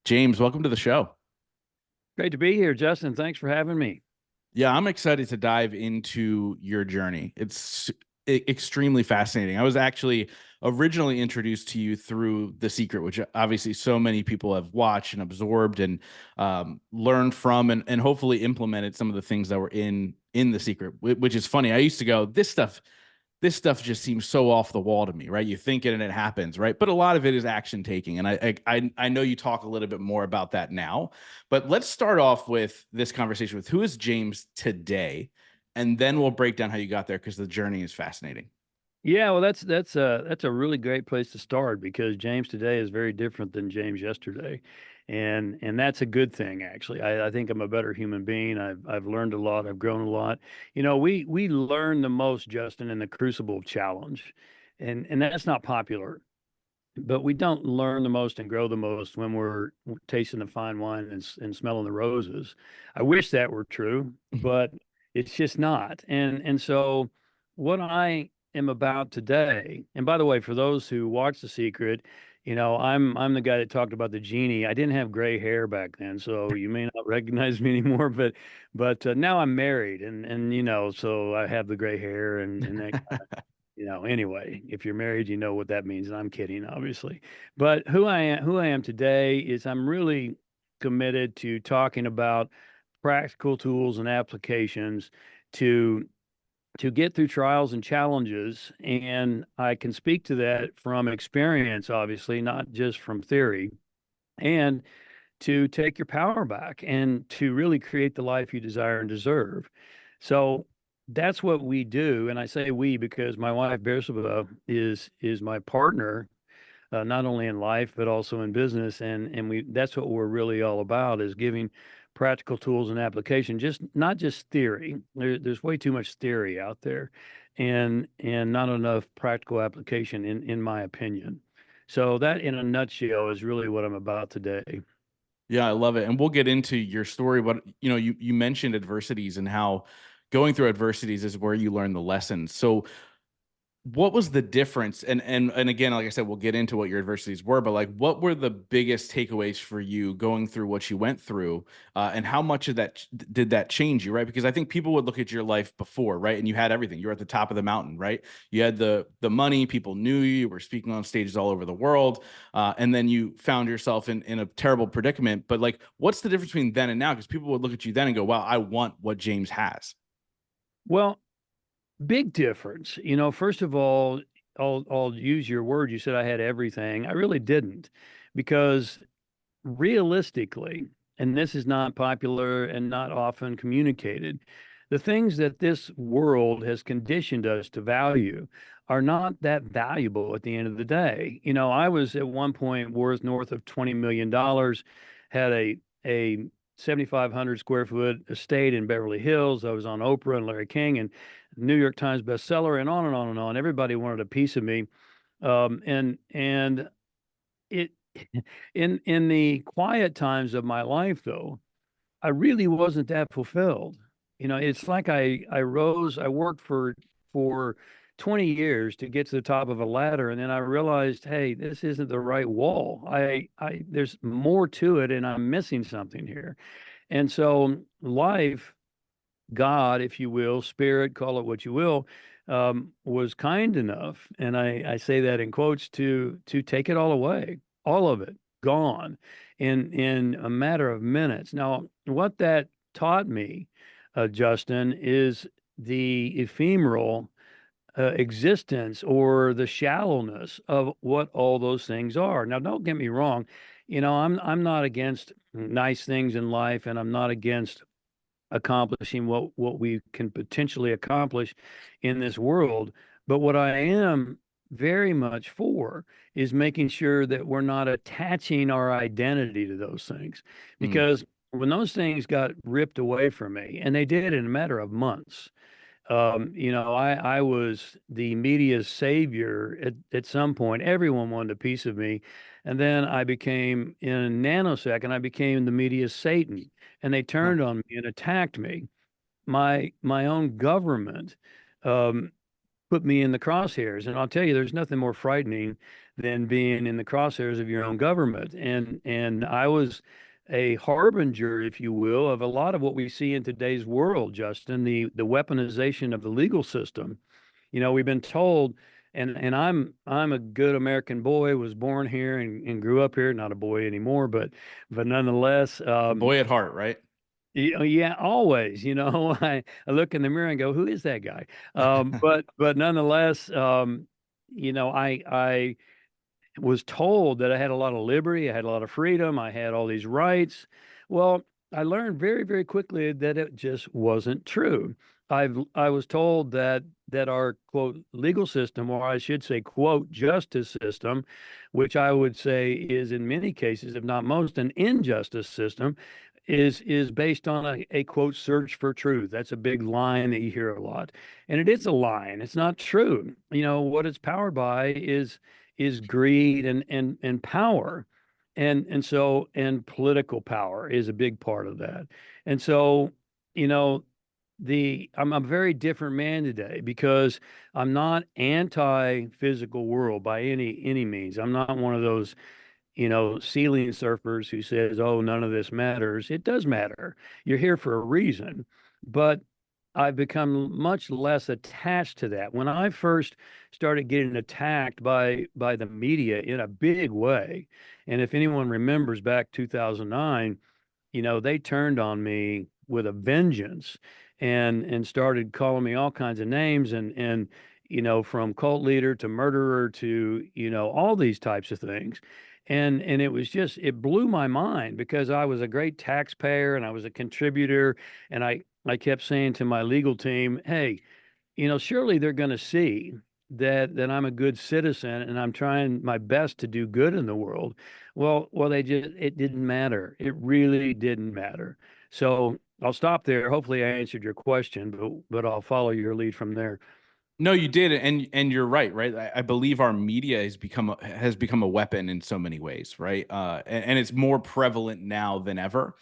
James, welcome to the show. Great to be here, Justin. Thanks for having me. Yeah, I'm excited to dive into your journey. It's extremely fascinating. I was actually originally introduced to you through The Secret, which obviously so many people have watched and absorbed and learned from, and hopefully implemented some of the things that were in The Secret, which is funny. I used to go, this stuff just seems so off the wall to me, right? You think it and it happens, right? But a lot of it is action taking, and I know you talk a little bit more about that now. But let's start off with this conversation with who is James today, and then we'll break down how you got there because the journey is fascinating. Yeah, well, that's a really great place to start because James today is very different than James yesterday, and that's a good thing actually. I think I'm a better human being. I've learned a lot. I've grown a lot. We learn the most, Justin, in the crucible of challenge, and that's not popular. But we don't learn the most and grow the most when we're tasting the fine wine and smelling the roses. I wish that were true, but it's just not. And so what I am about today, and by the way, for those who watch The Secret, I'm the guy that talked about the genie. I didn't have gray hair back then, so you may not recognize me anymore. But now I'm married, and so I have the gray hair and that anyway, if you're married, you know what that means. And I'm kidding, obviously. But who I am today is I'm really committed to talking about practical tools and applications to to get through trials and challenges. And I can speak to that from experience, obviously, not just from theory. And to take your power back and to really create the life you desire and deserve. So that's what we do. And I say we because my wife Bersaba is my partner, not only in life but also in business. And we that's what we're really all about is giving practical tools and application, just not just theory. There's way too much theory out there, and not enough practical application in my opinion. So that in a nutshell is really what I'm about today. Yeah, I love it. And we'll get into your story, but you mentioned adversities and how going through adversities is where you learn the lessons. So what was the difference? And again, like I said, we'll get into what your adversities were, but like what were the biggest takeaways for you going through what you went through, and how much of that did that change you, right? Because I think people would look at your life before, right? And you had everything. You were at the top of the mountain, right? You had the money, people knew you, you were speaking on stages all over the world, and then you found yourself in a terrible predicament. But like, what's the difference between then and now? Because people would look at you then and go, "Wow, I want what James has." Well, big difference. First of all, I'll use your word. You said I had everything. I really didn't, because realistically, and this is not popular and not often communicated, the things that this world has conditioned us to value are not that valuable at the end of the day. I was at one point worth north of $20 million, had a 7,500 square foot estate in Beverly Hills. I was on Oprah and Larry King and New York Times bestseller, and on and on and on. Everybody wanted a piece of me. And it in the quiet times of my life, though, I really wasn't that fulfilled. It's like I worked for 20 years to get to the top of a ladder, and then I realized, hey, this isn't the right wall. I there's more to it, and I'm missing something here. And so life, God, if you will, spirit, call it what you will, was kind enough, and I say that in quotes, to take it all away, all of it gone in a matter of minutes. Now, what that taught me, Justin, is the ephemeral existence or the shallowness of what all those things are. Now, don't get me wrong, I'm not against nice things in life, and I'm not against accomplishing what we can potentially accomplish in this world. But what I am very much for is making sure that we're not attaching our identity to those things. Hmm. Because when those things got ripped away from me, and they did in a matter of months, I was the media's savior at some point. Everyone wanted a piece of me. And then I became, in a nanosecond, I became the media's Satan. And they Huh. turned on me and attacked me. My own government um, put me in the crosshairs. And I'll tell you, there's nothing more frightening than being in the crosshairs of your own government. And I was a harbinger, if you will, of a lot of what we see in today's world, Justin, the weaponization of the legal system. We've been told, and I'm a good American boy, was born here and grew up here, not a boy anymore, but nonetheless, A boy at heart, right? yeah, always. I look in the mirror and go, "Who is that guy?" But nonetheless, I was told that I had a lot of liberty, I had a lot of freedom, I had all these rights. Well, I learned very, very quickly that it just wasn't true. I was told that our quote legal system, or I should say quote justice system, which I would say is in many cases, if not most, an injustice system, is based on a quote search for truth. That's a big line that you hear a lot, and it is a line. It's not true. What it's powered by is greed and power, and political power is a big part of that. And so, you know, I'm a very different man today because I'm not anti-physical world by any means. I'm not one of those ceiling surfers who says, "Oh, none of this matters." It does matter. You're here for a reason, but I've become much less attached to that. When I first started getting attacked by the media in a big way, and if anyone remembers back 2009, they turned on me with a vengeance and started calling me all kinds of names and from cult leader to murderer to all these types of things. And it blew my mind because I was a great taxpayer and I was a contributor, and I kept saying to my legal team, "Hey, surely they're going to see that I'm a good citizen and I'm trying my best to do good in the world." Well, it didn't matter. It really didn't matter. So I'll stop there. Hopefully, I answered your question, but I'll follow your lead from there. No, you did, and you're right, right? I believe our media has become a weapon in so many ways, right? And it's more prevalent now than ever,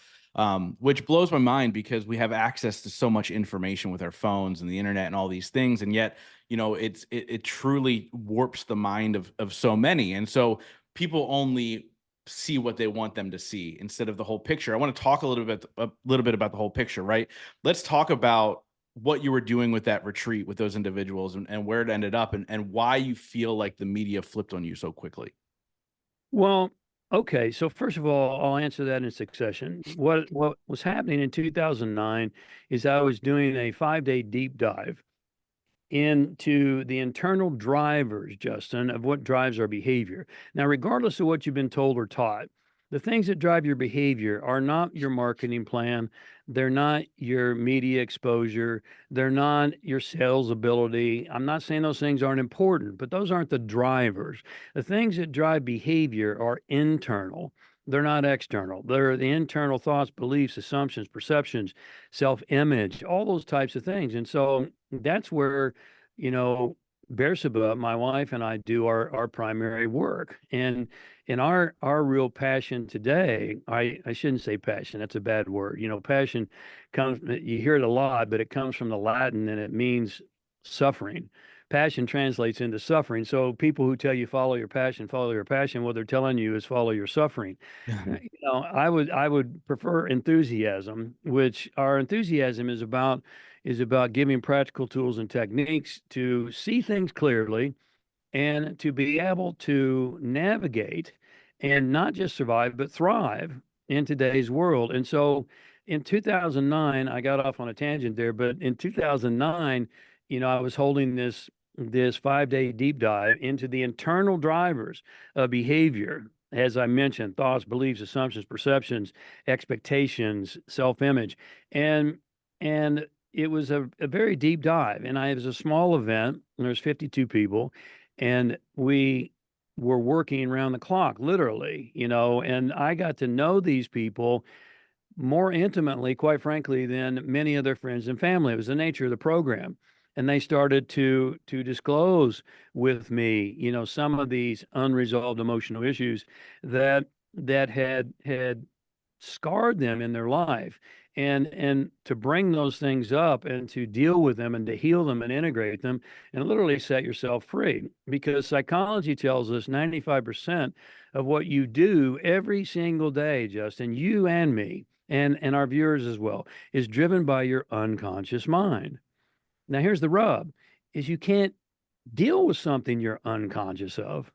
which blows my mind because we have access to so much information with our phones and the internet and all these things, and yet, it truly warps the mind of so many, and so people only see what they want them to see instead of the whole picture. I want to talk a little bit about the whole picture, right? Let's talk about what you were doing with that retreat with those individuals and where it ended up and why you feel like the media flipped on you so quickly. Well, okay. So first of all, I'll answer that in succession. What was happening in 2009 is I was doing a 5-day deep dive into the internal drivers, Justin, of what drives our behavior. Now, regardless of what you've been told or taught, the things that drive your behavior are not your marketing plan. They're not your media exposure. They're not your sales ability. I'm not saying those things aren't important, but those aren't the drivers. The things that drive behavior are internal. They're not external. They're the internal thoughts, beliefs, assumptions, perceptions, self image, all those types of things. And so that's where, you know, Bersaba, my wife, and I do our primary work. And in our real passion today, I shouldn't say passion, that's a bad word. Passion comes, you hear it a lot, but it comes from the Latin and it means suffering. Passion translates into suffering. So people who tell you follow your passion, what they're telling you is follow your suffering. I would prefer enthusiasm, which our enthusiasm is about giving practical tools and techniques to see things clearly and to be able to navigate and not just survive, but thrive in today's world. And so in 2009, I got off on a tangent there, but in 2009, I was holding this 5-day deep dive into the internal drivers of behavior. As I mentioned, thoughts, beliefs, assumptions, perceptions, expectations, self-image. And it was a very deep dive. And it was a small event. There's 52 people and we were working around the clock, literally, and I got to know these people more intimately, quite frankly, than many of their friends and family. It was the nature of the program. And they started to disclose with me, some of these unresolved emotional issues that had scarred them in their life. And to bring those things up and to deal with them and to heal them and integrate them and literally set yourself free. Because psychology tells us 95% of what you do every single day, Justin, you and me, and our viewers as well, is driven by your unconscious mind. Now, here's the rub is you can't deal with something you're unconscious of,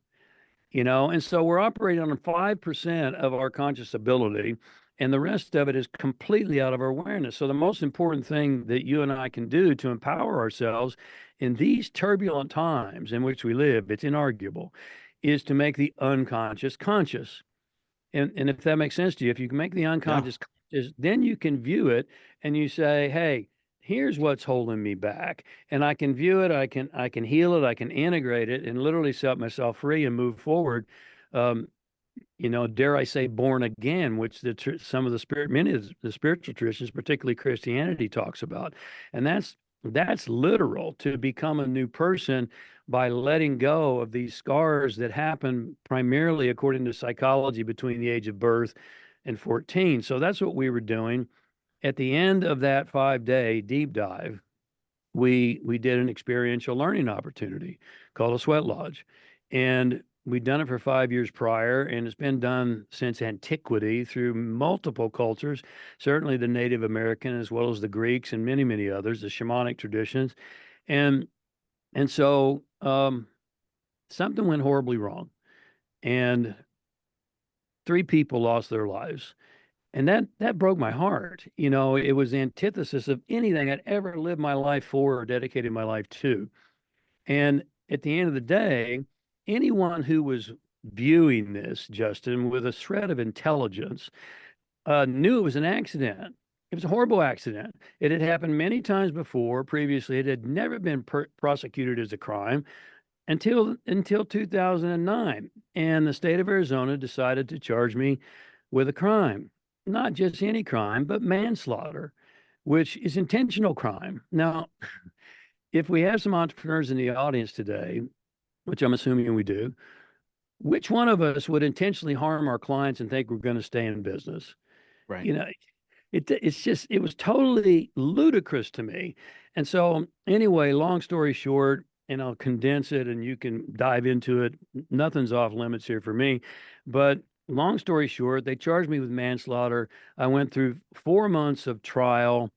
and so we're operating on 5% of our conscious ability, and the rest of it is completely out of our awareness. So the most important thing that you and I can do to empower ourselves in these turbulent times in which we live, it's inarguable, is to make the unconscious conscious. And if that makes sense to you, if you can make the Yeah. unconscious conscious, then you can view it and you say, hey, here's what's holding me back. And I can view it, I can heal it, I can integrate it and literally set myself free and move forward. Um, dare I say, born again, which some of many of the spiritual traditions, particularly Christianity, talks about, and that's literal to become a new person by letting go of these scars that happen primarily, according to psychology, between the age of birth and 14. So that's what we were doing. At the end of that 5-day deep dive, we did an experiential learning opportunity called a sweat lodge, and we'd done it for 5 years prior, and it's been done since antiquity through multiple cultures, certainly the Native American as well as the Greeks and many others, the shamanic traditions, and and so something went horribly wrong, and 3 people lost their lives. And that broke my heart. It was the antithesis of anything I'd ever lived my life for or dedicated my life to. And at the end of the day, anyone who was viewing this, Justin, with a shred of intelligence, knew it was an accident. It was a horrible accident. It had happened many times before. Previously, it had never been prosecuted as a crime until 2009, and the state of Arizona decided to charge me with a crime, not just any crime, but manslaughter, which is intentional crime. Now, if we have some entrepreneurs in the audience today, which I'm assuming we do, which one of us would intentionally harm our clients and think we're going to stay in business? Right. You know, it was totally ludicrous to me. And so anyway, long story short, and I'll condense it and you can dive into it. Nothing's off limits here for me. But long story short, they charged me with manslaughter. I went through 4 months of trial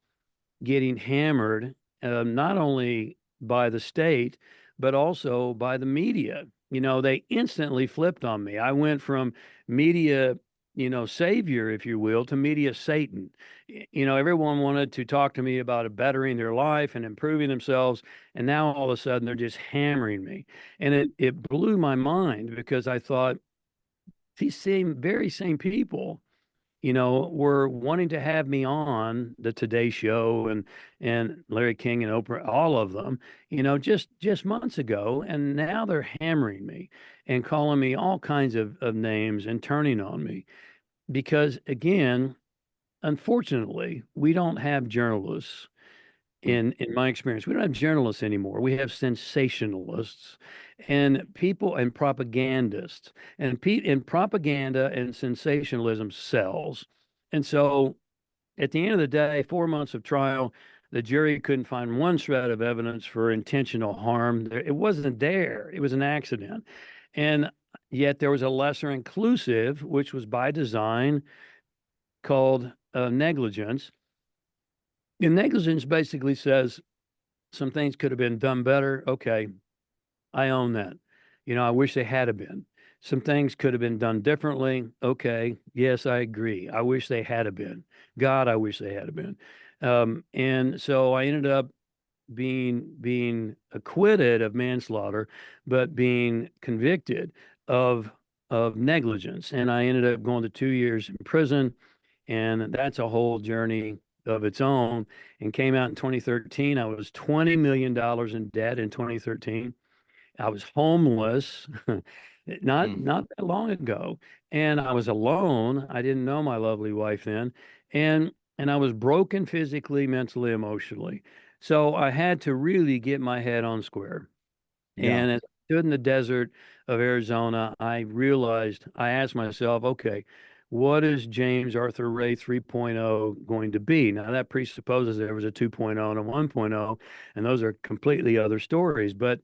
getting hammered, not only by the state, but also by the media. They instantly flipped on me. I went from media, savior, if you will, to media Satan. Everyone wanted to talk to me about bettering their life and improving themselves. And now all of a sudden they're just hammering me. And it blew my mind because I thought these very same people were wanting to have me on the Today Show and Larry King and Oprah, all of them, just months ago, and now they're hammering me and calling me all kinds of names and turning on me because, again, unfortunately, we don't have journalists Mm. in my experience. We don't have journalists anymore. We have sensationalists and people and propagandists. And propaganda and sensationalism sells. And so at the end of the day, 4 months of trial, the jury couldn't find one shred of evidence for intentional harm. It wasn't there. It was an accident. And yet there was a lesser inclusive, which was by design, called negligence. And negligence basically says some things could have been done better. Okay, I own that. I wish they had been. Some things could have been done differently. Okay, yes, I agree. I wish they had been. God, I wish they had been. And so I ended up being acquitted of manslaughter, but being convicted of negligence. And I ended up going to 2 years in prison, and that's a whole journey of its own. And came out in 2013. I was $20 million in debt in 2013. I was homeless, not Mm. not that long ago, and I was alone. I didn't know my lovely wife then, and I was broken physically, mentally, emotionally. So I had to really get my head on square. Yeah. And as I stood in the desert of Arizona, I realized I asked myself, okay, what is James Arthur Ray 3.0 going to be? Now, that presupposes there was a 2.0 and a 1.0, and those are completely other stories. But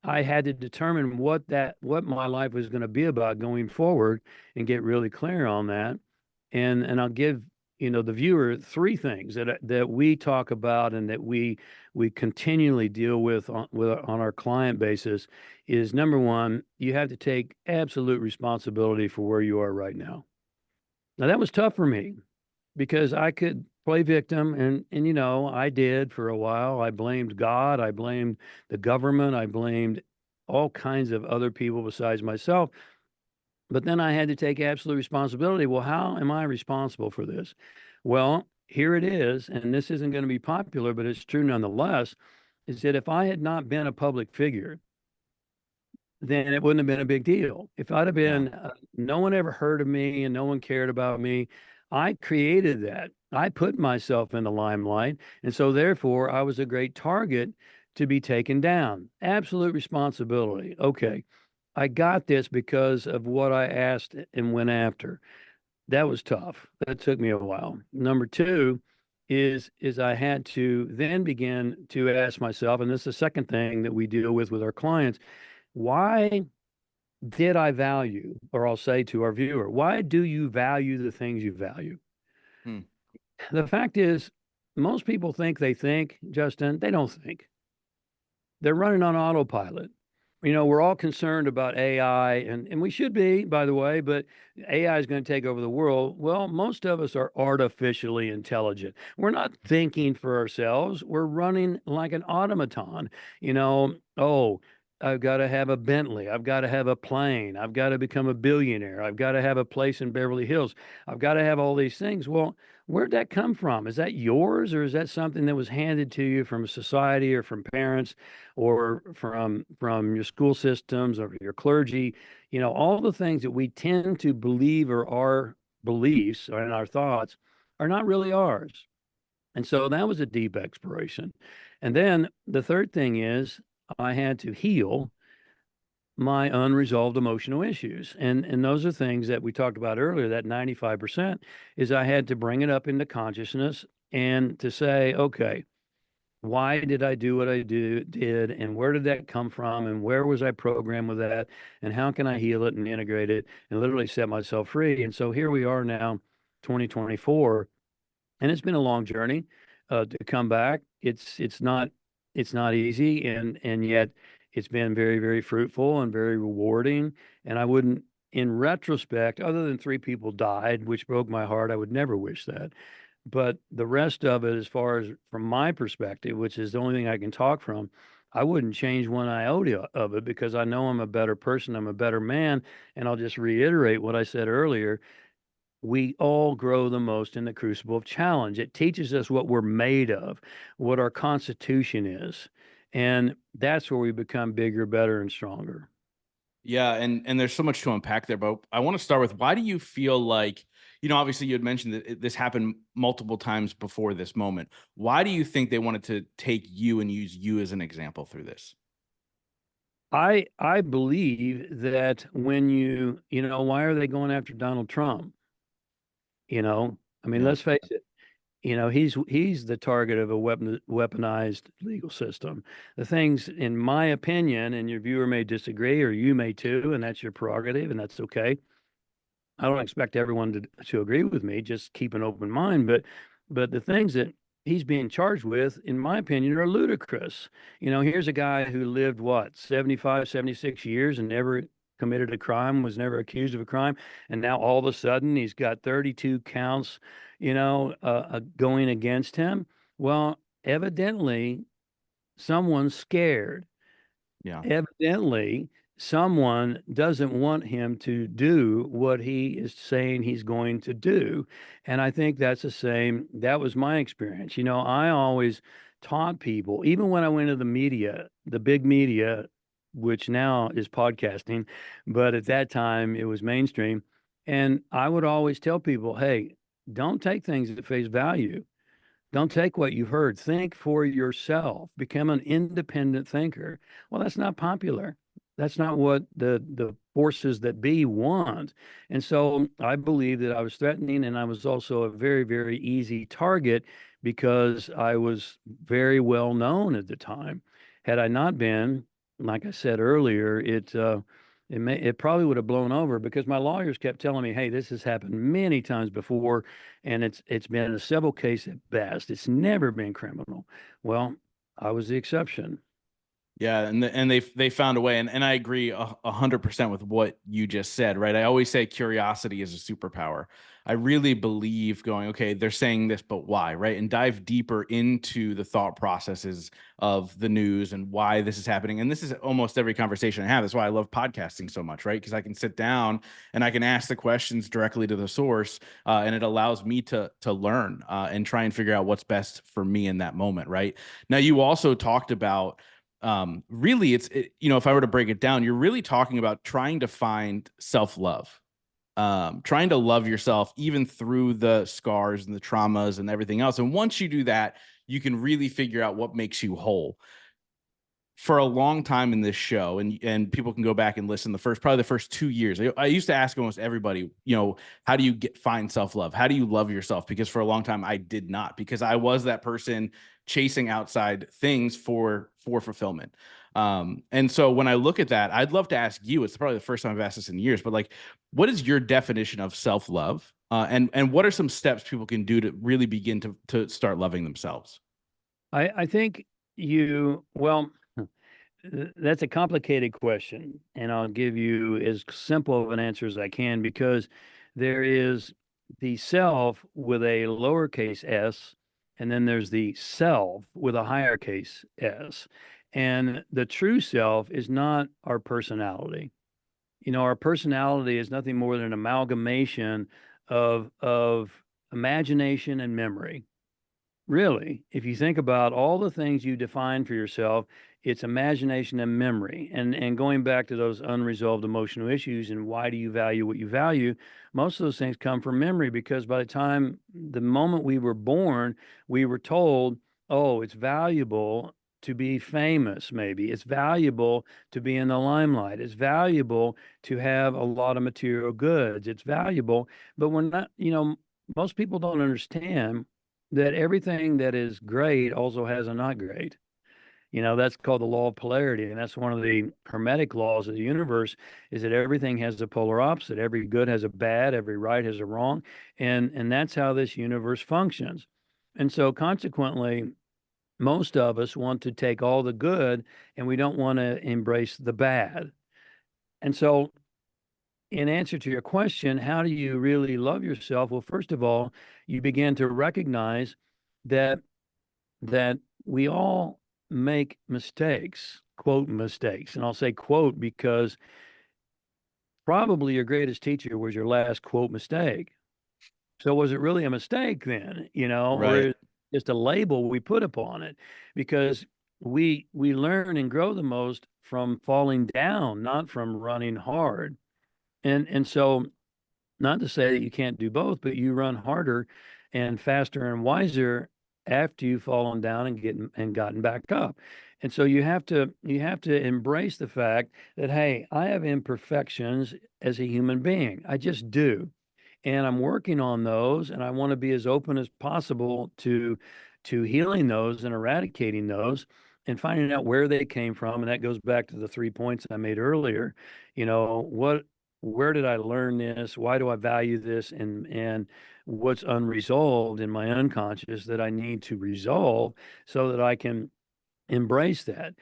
I had to determine what my life was going to be about going forward and get really clear on that. And I'll give the viewer three things that we talk about and that we continually deal with on our client basis is number one, you have to take absolute responsibility for where you are right now. Now that was tough for me because I could play victim and I did for a while. I blamed God, I blamed the government, I blamed all kinds of other people besides myself. But then I had to take absolute responsibility. Well, how am I responsible for this? Well, here it is, and this isn't going to be popular, but it's true nonetheless, is that if I had not been a public figure, then it wouldn't have been a big deal. If I'd have Yeah. been, no one ever heard of me and no one cared about me, I created that. I put myself in the limelight. And so, therefore, I was a great target to be taken down. Absolute responsibility. Okay. I got this because of what I asked and went after. That was tough. That took me a while. Number two is I had to then begin to ask myself, and this is the second thing that we deal with our clients, why did I value, or I'll say to our viewer, why do you value the things you value? Hmm. The fact is, most people think, Justin, they don't think. They're running on autopilot. We're all concerned about AI, and we should be, by the way, but AI is going to take over the world. Well, most of us are artificially intelligent. We're not thinking for ourselves. We're running like an automaton. Oh, I've got to have a Bentley. I've got to have a plane. I've got to become a billionaire. I've got to have a place in Beverly Hills. I've got to have all these things. Well, where'd that come from? Is that yours, or is that something that was handed to you from society or from parents or from your school systems or your clergy? All the things that we tend to believe are our beliefs and our thoughts are not really ours. And so that was a deep exploration. And then the third thing is I had to heal my unresolved emotional issues. And those are things that we talked about earlier, that 95% is I had to bring it up into consciousness and to say, okay, why did I do what did, and where did that come from, and where was I programmed with that, and how can I heal it and integrate it and literally set myself free? And so here we are now, 2024, and it's been a long journey to come back. It's not easy, and yet it's been very, very fruitful and very rewarding. And I wouldn't, in retrospect, other than three people died, which broke my heart, I would never wish that. But the rest of it, as far as from my perspective, which is the only thing I can talk from, I wouldn't change one iota of it because I know I'm a better person, I'm a better man. And I'll just reiterate what I said earlier. We all grow the most in the crucible of challenge. It teaches us what we're made of, what our constitution is. And that's where we become bigger, better, and stronger. Yeah, and there's so much to unpack there, but I want to start with why do you feel like, obviously you had mentioned that this happened multiple times before this moment. Why do you think they wanted to take you and use you as an example through this? I believe that when why are they going after Donald Trump? I mean, Yeah. let's face it. He's the target of a weaponized legal system. The things, in my opinion, and your viewer may disagree, or you may too, and that's your prerogative, and that's okay. I don't expect everyone to agree with me. Just keep an open mind. But the things that he's being charged with, in my opinion, are ludicrous. Here's a guy who lived what, 75, 76 years and never committed a crime, was never accused of a crime, and now all of a sudden he's got 32 counts, going against him. Well, evidently someone's scared. Yeah. Evidently, someone doesn't want him to do what he is saying he's going to do. And I think that's the same. That was my experience. I always taught people, even when I went to the media, the big media, which now is podcasting, but at that time it was mainstream. And I would always tell people, hey, don't take things at face value. Don't take what you've heard. Think for yourself. Become an independent thinker. Well, that's not popular. That's not what the forces that be want. And so I believe that I was threatening, and I was also a very, very easy target because I was very well known at the time. Had I not been, like I said earlier, it probably would have blown over because my lawyers kept telling me, "Hey, this has happened many times before, and it's been a civil case at best. It's never been criminal." Well, I was the exception. Yeah, and they found a way, and I agree 100% with what you just said, right? I always say curiosity is a superpower. I really believe going, okay, they're saying this, but why, right? And dive deeper into the thought processes of the news and why this is happening. And this is almost every conversation I have. That's why I love podcasting so much, right? Because I can sit down and I can ask the questions directly to the source, and it allows me to learn and try and figure out what's best for me in that moment, right? Now, you also talked about really if I were to break it down, you're really talking about trying to find self-love, trying to love yourself even through the scars and the traumas and everything else. And once you do that, you can really figure out what makes you whole. For a long time in this show, and people can go back and listen, probably the first 2 years, I used to ask almost everybody, how do you find self-love? How do you love yourself? Because for a long time I did not, because I was that person chasing outside things for fulfillment. And so when I look at that, I'd love to ask you, it's probably the first time I've asked this in years, but like, what is your definition of self-love? And what are some steps people can do to really begin to start loving themselves? I think well, that's a complicated question, and I'll give you as simple of an answer as I can because there is the self with a lowercase s, and then there's the self with a higher case s. And the true self is not our personality. Our personality is nothing more than an amalgamation of imagination and memory. Really, if you think about all the things you define for yourself, it's imagination and memory. And going back to those unresolved emotional issues and why do you value what you value, most of those things come from memory because by the moment we were born, we were told, oh, it's valuable to be famous, maybe. It's valuable to be in the limelight. It's valuable to have a lot of material goods. It's valuable, but we're not, most people don't understand that everything that is great also has a not great. That's called the law of polarity, and that's one of the hermetic laws of the universe is that everything has a polar opposite. Every good has a bad, every right has a wrong, and that's how this universe functions. And so consequently, most of us want to take all the good and we don't want to embrace the bad. And so in answer to your question, how do you really love yourself? Well, first of all, you begin to recognize that that we all make mistakes, quote mistakes. And I'll say quote because probably your greatest teacher was your last quote mistake. So was it really a mistake then, or Right. is it just a label we put upon it? Because we learn and grow the most from falling down, not from running hard. And so not to say that you can't do both, but you run harder and faster and wiser after you've fallen down and gotten back up. And so you have to embrace the fact that hey, I have imperfections as a human being. I just do. And I'm working on those and I want to be as open as possible to healing those and eradicating those and finding out where they came from. And that goes back to the 3 points I made earlier. Where did I learn this? Why do I value this? And what's unresolved in my unconscious that I need to resolve so that I can embrace that.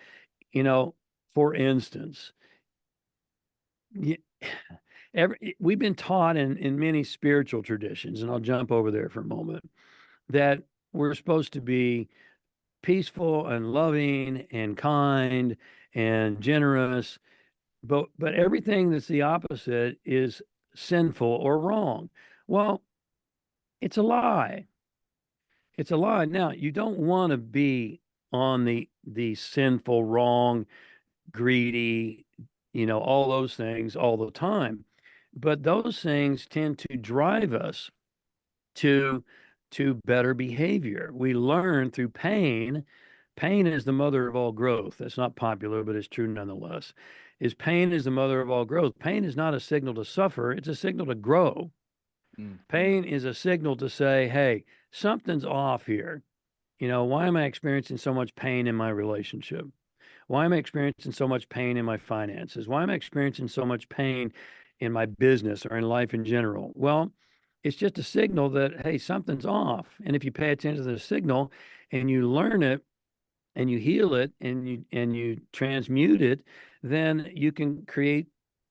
You know, for instance, y- we've been taught in many spiritual traditions, and I'll jump over there for a moment, that we're supposed to be peaceful and loving and kind and generous, but everything that's the opposite is sinful or wrong. Well, it's a lie. It's a lie. Now, you don't want to be on the sinful, wrong, greedy, all those things all the time. But those things tend to drive us to better behavior. We learn through pain. Pain is the mother of all growth. That's not popular, but it's true nonetheless. is pain is the mother of all growth. Pain is not a signal to suffer, it's a signal to grow. Mm. Pain is a signal to say, hey, something's off here. Why am I experiencing so much pain in my relationship? Why am I experiencing so much pain in my finances? Why am I experiencing so much pain in my business or in life in general? Well, it's just a signal that, hey, something's off. And if you pay attention to the signal and you learn it and you heal it and you transmute it, then you can create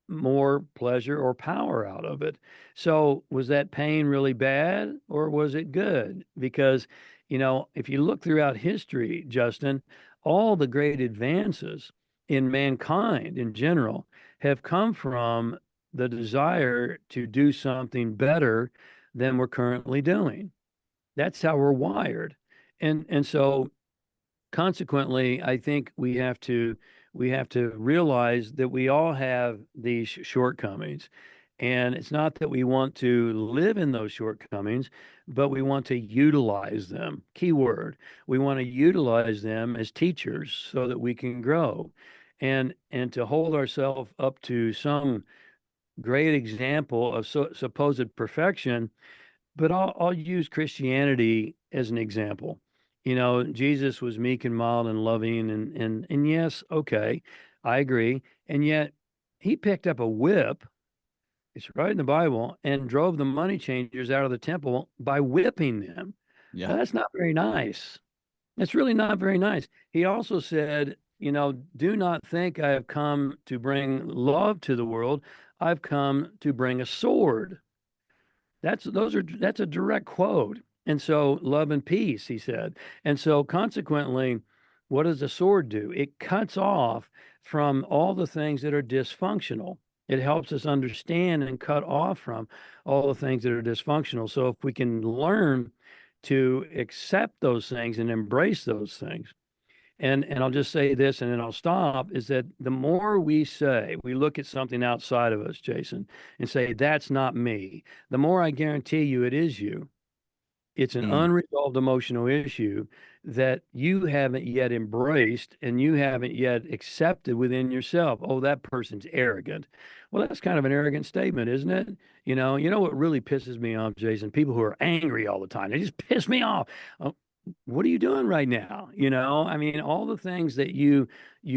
more pleasure or power out of it. So was that pain really bad or was it good? Because, if you look throughout history, Justin, all the great advances in mankind in general have come from the desire to do something better than we're currently doing. That's how we're wired. And so consequently, I think we have to realize that we all have these shortcomings. And it's not that we want to live in those shortcomings, but we want to utilize them. Key word. We want to utilize them as teachers so that we can grow. And to hold ourselves up to some great example of supposed perfection, but I'll use Christianity as an example. Jesus was meek and mild and loving, and yes, okay, I agree. And yet, he picked up a whip. It's right in the Bible, and drove the money changers out of the temple by whipping them. Yeah. Now, that's not very nice. That's really not very nice. He also said, do not think I have come to bring love to the world. I've come to bring a sword. That's a direct quote. And so love and peace, he said. And so consequently, what does a sword do? It cuts off from all the things that are dysfunctional. It helps us understand and cut off from all the things that are dysfunctional. So if we can learn to accept those things and embrace those things, and I'll just say this and then I'll stop, is that the more we look at something outside of us, Jason, and say, that's not me, the more I guarantee you it is you. It's an Mm. unresolved emotional issue that you haven't yet embraced and you haven't yet accepted within yourself. Oh, that person's arrogant. Well, that's kind of an arrogant statement, isn't it? You know what really pisses me off, Jason? People who are angry all the time. They just piss me off. Oh, what are you doing right now? I mean, all the things that you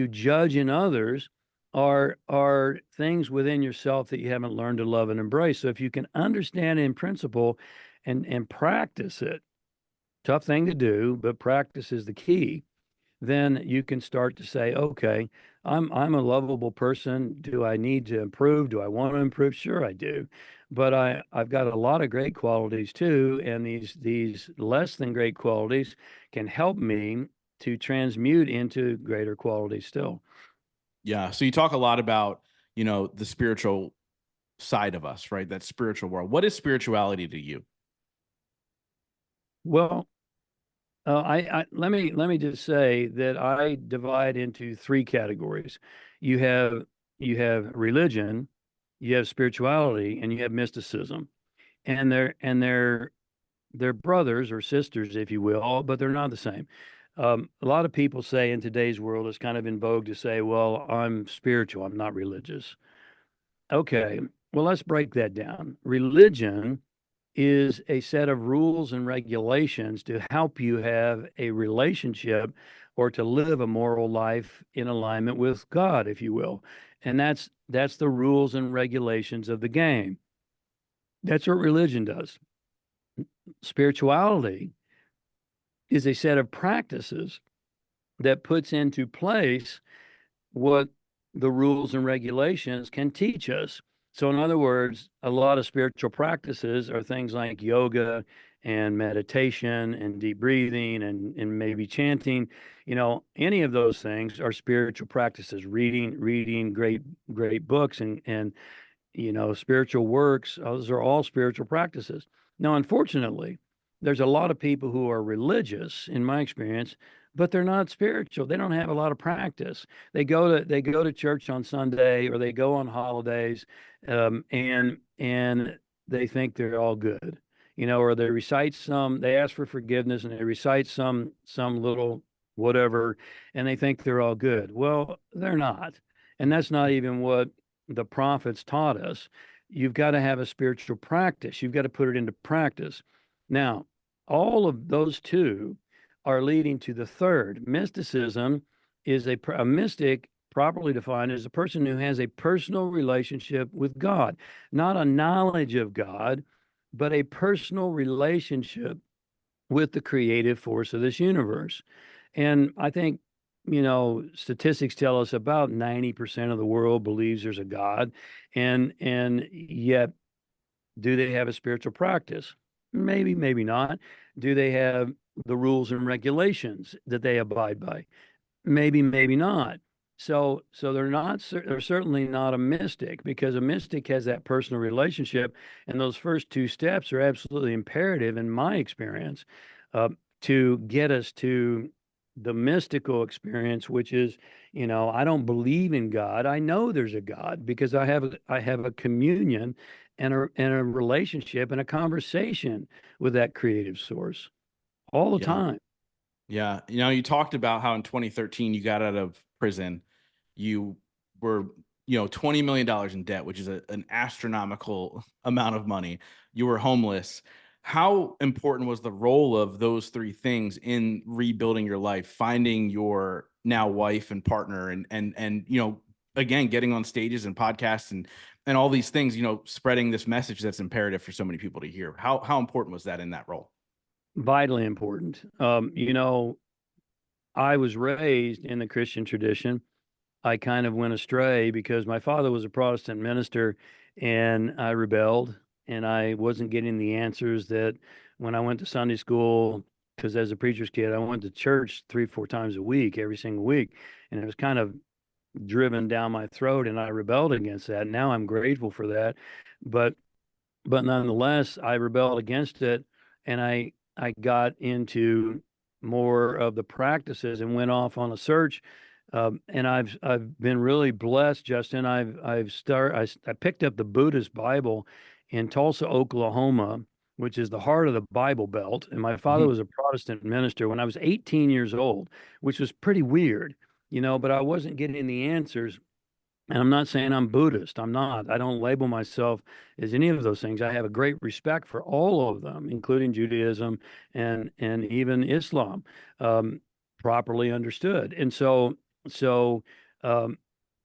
judge in others are things within yourself that you haven't learned to love and embrace. So if you can understand in principle and practice it, tough thing to do, but practice is the key, then you can start to say, okay, I'm a lovable person. Do I need to improve? Do I want to improve? Sure, I do. But I've got a lot of great qualities too, and these less than great qualities can help me to transmute into greater qualities still. Yeah. So you talk a lot about, the spiritual side of us, right? That spiritual world. What is spirituality to you? Well, let me just say that I divide into three categories. You have you have religion, you have spirituality, and you have mysticism. And they're brothers or sisters, if you will, but they're not the same. A lot of people say in today's world, it's kind of in vogue to say, "Well, I'm spiritual, I'm not religious." Okay, well, let's break that down. Religion is a set of rules and regulations to help you have a relationship or to live a moral life in alignment with God, if you will. And that's the rules and regulations of the game. That's what religion does. Spirituality is a set of practices that puts into place what the rules and regulations can teach us. So, in other words, a lot of spiritual practices are things like yoga and meditation and deep breathing and maybe chanting. Any of those things are spiritual practices. Reading great books and spiritual works. Those are all spiritual practices. Now, unfortunately, there's a lot of people who are religious, in my experience, but they're not spiritual. They don't have a lot of practice. They go to church on Sunday or they go on holidays, and they think they're all good, or they recite some. They ask for forgiveness and they recite some little whatever, and they think they're all good. Well, they're not. And that's not even what the prophets taught us. You've got to have a spiritual practice. You've got to put it into practice. Now, all of those two are leading to the third. Mysticism is a mystic, properly defined, as a person who has a personal relationship with God, not a knowledge of God, but a personal relationship with the creative force of this universe. And I think, statistics tell us about 90% of the world believes there's a God. And yet, do they have a spiritual practice? Maybe, maybe not. Do they have the rules and regulations that they abide by? Maybe, maybe not. So they're certainly not a mystic, because a mystic has that personal relationship, and those first two steps are absolutely imperative in my experience, uh, to get us to the mystical experience, which is, I don't believe in God. I know there's a God because I have a communion and a relationship and a conversation with that creative source all the Yeah. time. Yeah. You talked about how in 2013 you got out of prison. You were, $20 million in debt, which is an astronomical amount of money. You were homeless. How important was the role of those three things in rebuilding your life, finding your now wife and partner, and again, getting on stages and podcasts and all these things, spreading this message that's imperative for so many people to hear. How important was that in that role? Vitally important. I was raised in the Christian tradition. I kind of went astray because my father was a Protestant minister, and I rebelled, and I wasn't getting the answers that when I went to Sunday school, because as a preacher's kid, I went to church 3, 4 times a week, every single week. And it was kind of driven down my throat, and I rebelled against that. Now I'm grateful for that. But but nonetheless, I rebelled against it, and I got into more of the practices and went off on a search. And I've been really blessed, Justin. I picked up the Buddhist Bible in Tulsa, Oklahoma, which is the heart of the Bible Belt. And my father Mhm. was a Protestant minister when I was 18 years old, which was pretty weird, but I wasn't getting the answers. And I'm not saying I'm Buddhist. I'm not. I don't label myself as any of those things. I have a great respect for all of them, including Judaism and even Islam, um, properly understood. And so um,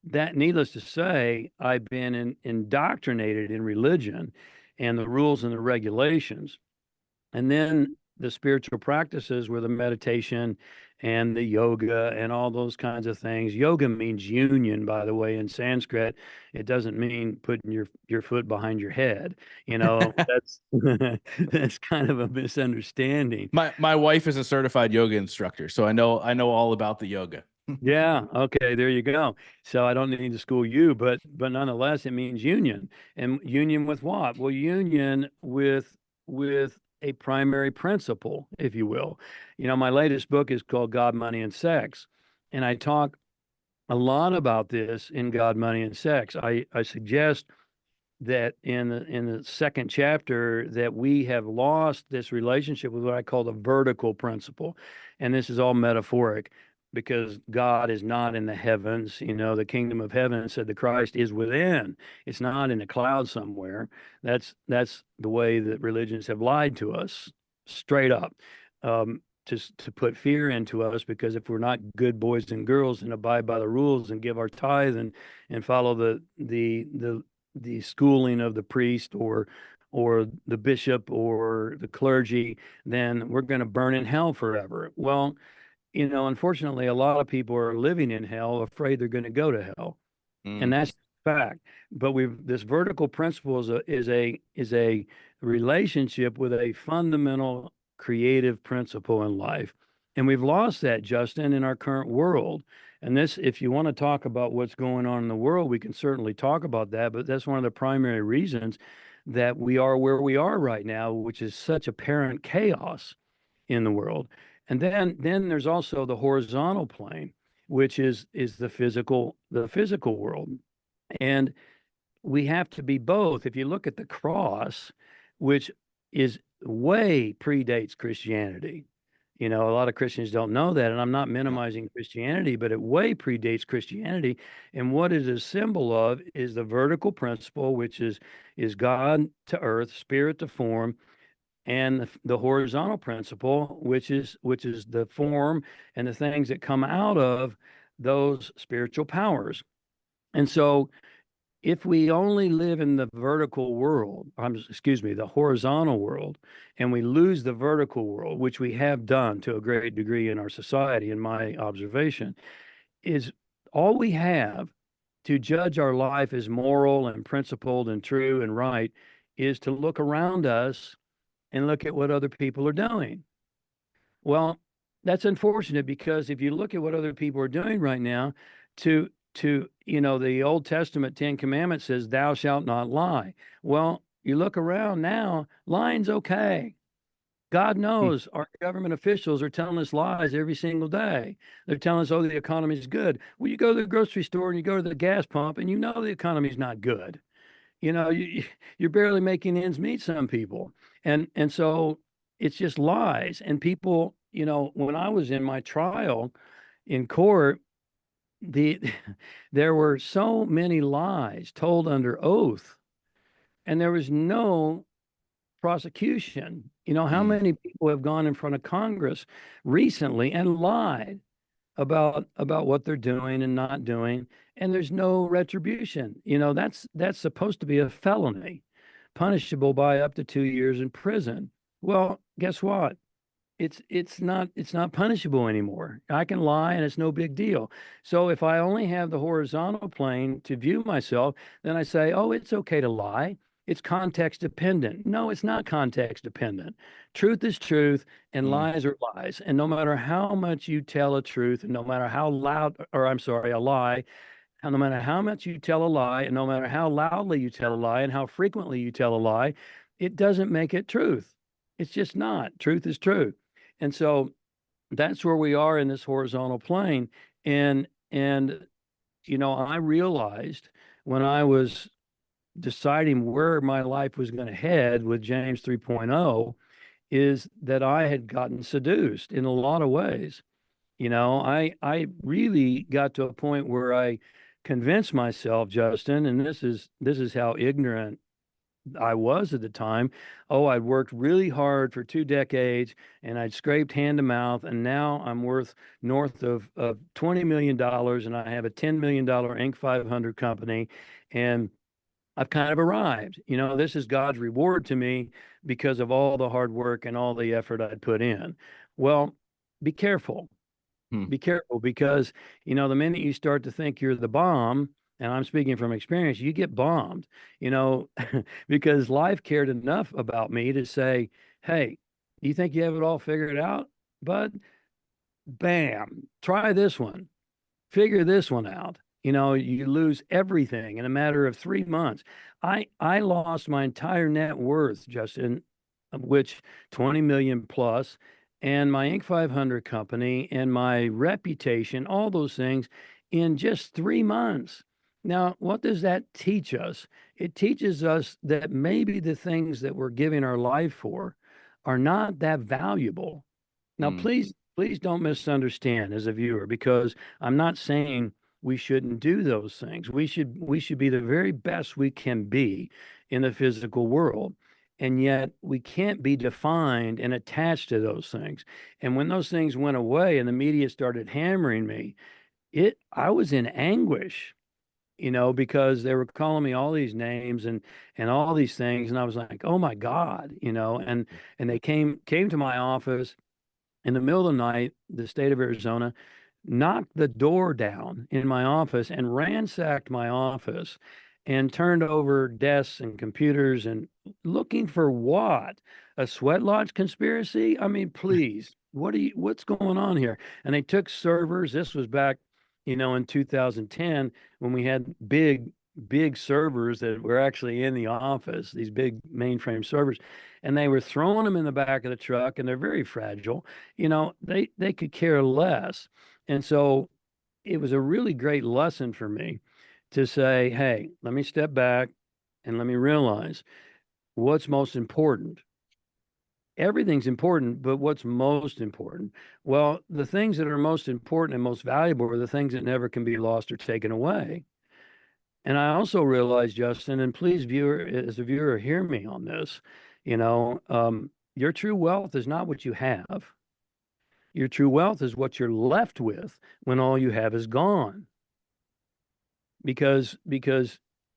that, needless to say, I've been indoctrinated in religion and the rules and the regulations. And then the spiritual practices were the meditation and the yoga and all those kinds of things. Yoga means union, by the way, in Sanskrit. It doesn't mean putting your foot behind your head. That's that's kind of a misunderstanding. My wife is a certified yoga instructor, so I know all about the yoga. Yeah, okay, there you go. So I don't need to school you, but nonetheless, it means union. And union with what? Well, union with a primary principle, if you will. My latest book is called God, Money, and Sex, and I talk a lot about this in God, Money, and Sex. I suggest that in the second chapter that we have lost this relationship with what I call the vertical principle. And this is all metaphoric, because God is not in the heavens. The kingdom of heaven, said the Christ, is within. It's not in a cloud somewhere. That's the way that religions have lied to us, straight up. To put fear into us, because if we're not good boys and girls and abide by the rules and give our tithe and follow the schooling of the priest or the bishop or the clergy, then we're going to burn in hell forever. Well, unfortunately, a lot of people are living in hell, afraid they're going to go to hell, and Mm. that's fact. But this vertical principle is a relationship with a fundamental creative principle in life, and we've lost that, Justin, in our current world. And this, if you want to talk about what's going on in the world, we can certainly talk about that. But that's one of the primary reasons that we are where we are right now, which is such apparent chaos in the world. And then there's also the horizontal plane, which is the physical world. And we have to be both. If you look at the cross, which is way predates Christianity, A lot of Christians don't know that, and I'm not minimizing Christianity, but it way predates Christianity. And what it is a symbol of is the vertical principle, which is God to earth, spirit to form, and the horizontal principle, which is the form and the things that come out of those spiritual powers. And so if we only live in the vertical world, excuse me, the horizontal world, and we lose the vertical world, which we have done to a great degree in our society, in my observation, is all we have to judge our life as moral and principled and true and right is to look around us and look at what other people are doing. Well, that's unfortunate because if you look at what other people are doing right now, the Old Testament Ten Commandments says, "Thou shalt not lie." Well, you look around now, lying's okay. God Hmm. knows our government officials are telling us lies every single day. They're telling us, "Oh, the economy's good." Well, you go to the grocery store and you go to the gas pump, and you know the economy's not good. You're barely making ends meet, some people. And so it's just lies. And people, when I was in my trial in court, the there were so many lies told under oath, and there was no prosecution. How Hmm. many people have gone in front of Congress recently and lied about what they're doing and not doing, and there's no retribution. That's supposed to be a felony, punishable by up to 2 years in prison. Well, guess what? It's not punishable anymore. I can lie and it's no big deal. So if I only have the horizontal plane to view myself, then I say, "Oh, it's okay to lie. It's context dependent." No, it's not context dependent. Truth is truth and Hmm. lies are lies. And no matter how much you tell a truth, and no matter how loud, or I'm sorry, a lie, and no matter how much you tell a lie, and no matter how loudly you tell a lie and how frequently you tell a lie, it doesn't make it truth. It's just not. Truth is truth. And so that's where we are in this horizontal plane. And I realized when I was deciding where my life was going to head with James 3.0 is that I had gotten seduced in a lot of ways. I really got to a point where I convinced myself, Justin, and this is how ignorant I was at the time. Oh, I'd worked really hard for 2 decades and I'd scraped hand to mouth, and now I'm worth north of $20 million, and I have a $10 million Inc. 500 company, and I've kind of arrived. This is God's reward to me because of all the hard work and all the effort I'd put in. Well, be careful. Hmm. Be careful because, the minute you start to think you're the bomb, and I'm speaking from experience, you get bombed, you know, because life cared enough about me to say, "Hey, you think you have it all figured out, bud? Bam, try this one, figure this one out." You lose everything in a matter of 3 months. I lost my entire net worth, Justin, of which 20 million plus, and my Inc. 500 company and my reputation, all those things in just 3 months. Now, what does that teach us? It teaches us that maybe the things that we're giving our life for are not that valuable. Now, Hmm. please don't misunderstand as a viewer, because I'm not saying we shouldn't do those things. We should be the very best we can be in the physical world. And yet we can't be defined and attached to those things. And when those things went away and the media started hammering me, it I was in anguish, because they were calling me all these names and all these things. And I was like, "Oh my God," and they came to my office in the middle of the night, the state of Arizona knocked the door down in my office and ransacked my office and turned over desks and computers, and looking for what? A sweat lodge conspiracy? I mean, please, what's going on here? And they took servers. This was back, in 2010 when we had big servers that were actually in the office, these big mainframe servers, and they were throwing them in the back of the truck, and they're very fragile. They could care less. And so it was a really great lesson for me to say, "Hey, let me step back and let me realize what's most important." everything's important, but what's most important? Well, the things that are most important and most valuable are the things that never can be lost or taken away. And I also realize, Justin, and please, viewer, as a viewer, hear me on this. Your true wealth is not what you have. Your true wealth is what you're left with when all you have is gone. Because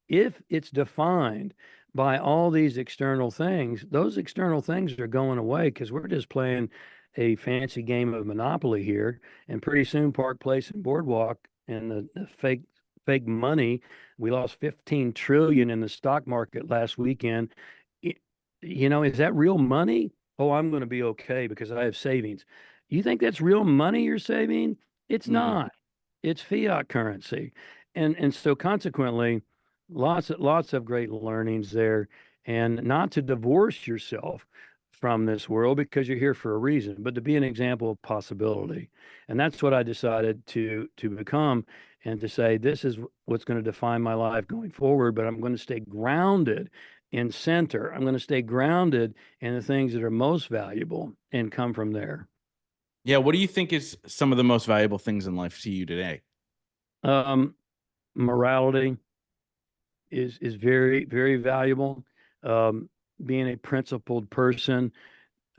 if it's defined by all these external things, those external things are going away because we're just playing a fancy game of Monopoly here. And pretty soon, Park Place and Boardwalk and the fake money, we lost 15 trillion in the stock market last weekend. It- is that real money? Oh, I'm going to be okay because I have savings. You think that's real money you're saving? It's Mm. not. It's fiat currency. And so consequently, lots of great learnings there, and not to divorce yourself from this world because you're here for a reason, but to be an example of possibility. And that's what I decided to become, and to say this is what's going to define my life going forward, but I'm going to stay grounded in center. I'm going to stay grounded in the things that are most valuable and come from there. Yeah. What do you think is some of the most valuable things in life to you today? Um, Morality is very, very valuable. Um, Being a principled person,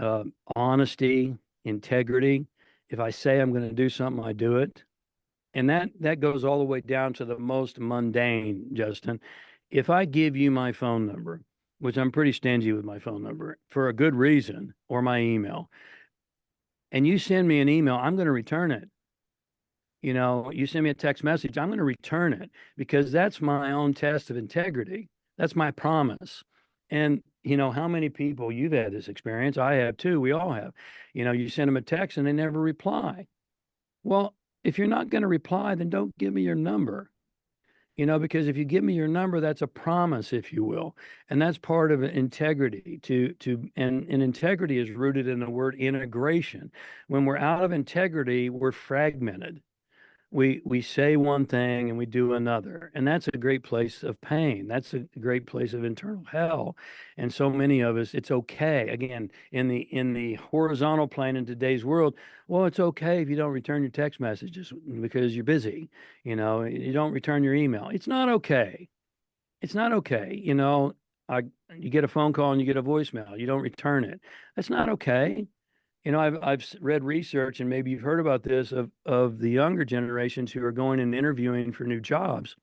uh, honesty, integrity. If I say I'm going to do something, I do it. And that goes all the way down to the most mundane, Justin. If I give you my phone number, which I'm pretty stingy with my phone number for a good reason, or my email, and you send me an email, I'm going to return it. You send me a text message, I'm going to return it because that's my own test of integrity. That's my promise. And how many people you've had this experience? I have too. We all have. You send them a text and they never reply. Well, if you're not going to reply, then don't give me your number. Because if you give me your number, that's a promise, if you will, and that's part of integrity. And integrity is rooted in the word integration. When we're out of integrity, we're fragmented. We say one thing and we do another, and that's a great place of pain. That's a great place of internal hell. And so many of us, it's okay, again, in the horizontal plane in today's world. Well, it's okay if you don't return your text messages because you're busy. You don't return your email. It's not okay. It's not okay. I you get a phone call and you get a voicemail, you don't return it. That's not okay. I've read research, and maybe you've heard about this, of the younger generations who are going and interviewing for new jobs,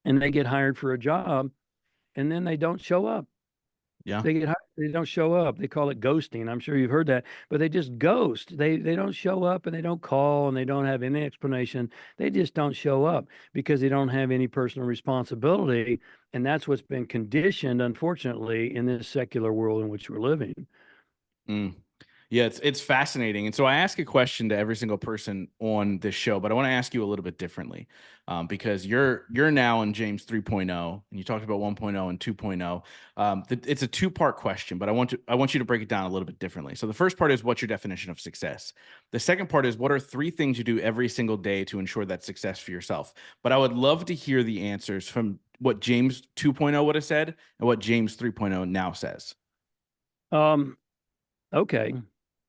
and they get hired for a job, and then they don't show up. Yeah. They don't show up. They call it ghosting. I'm sure you've heard that, but they just ghost. They don't show up, and they don't call, and they don't have any explanation. They just don't show up because they don't have any personal responsibility, and that's what's been conditioned, unfortunately, in this secular world in which we're living. Mm. Yeah, it's fascinating. And so I ask a question to every single person on this show, but I want to ask you a little bit differently, because you're now in James 3.0, and you talked about 1.0 and 2.0. It's a two-part question, but I want you to break it down a little bit differently. So the first part is, what's your definition of success? The second part is, what are three things you do every single day to ensure that success for yourself? But I would love to hear the answers from what James 2.0 would have said and what James 3.0 now says. Um, Okay,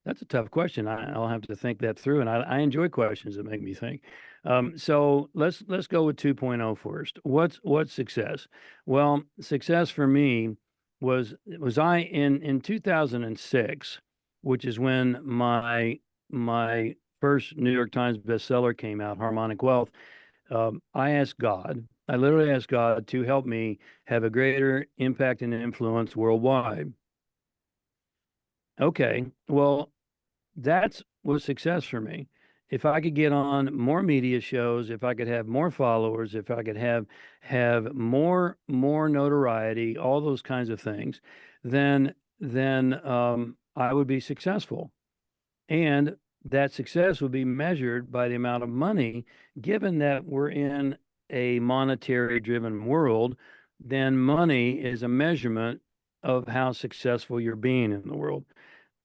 that's a tough question. I'll have to think that through, and I enjoy questions that make me think. So let's go with 2.0 first. What's success? Well, success for me was I in 2006, which is when my first New York Times bestseller came out, Harmonic Wealth. I asked God. I literally asked God to help me have a greater impact and influence worldwide. Okay, well, that's was success for me. If I could get on more media shows, if I could have more followers, if I could have more notoriety, all those kinds of things, then I would be successful. And that success would be measured by the amount of money. Given that we're in a monetary driven world, then money is a measurement of how successful you're being in the world.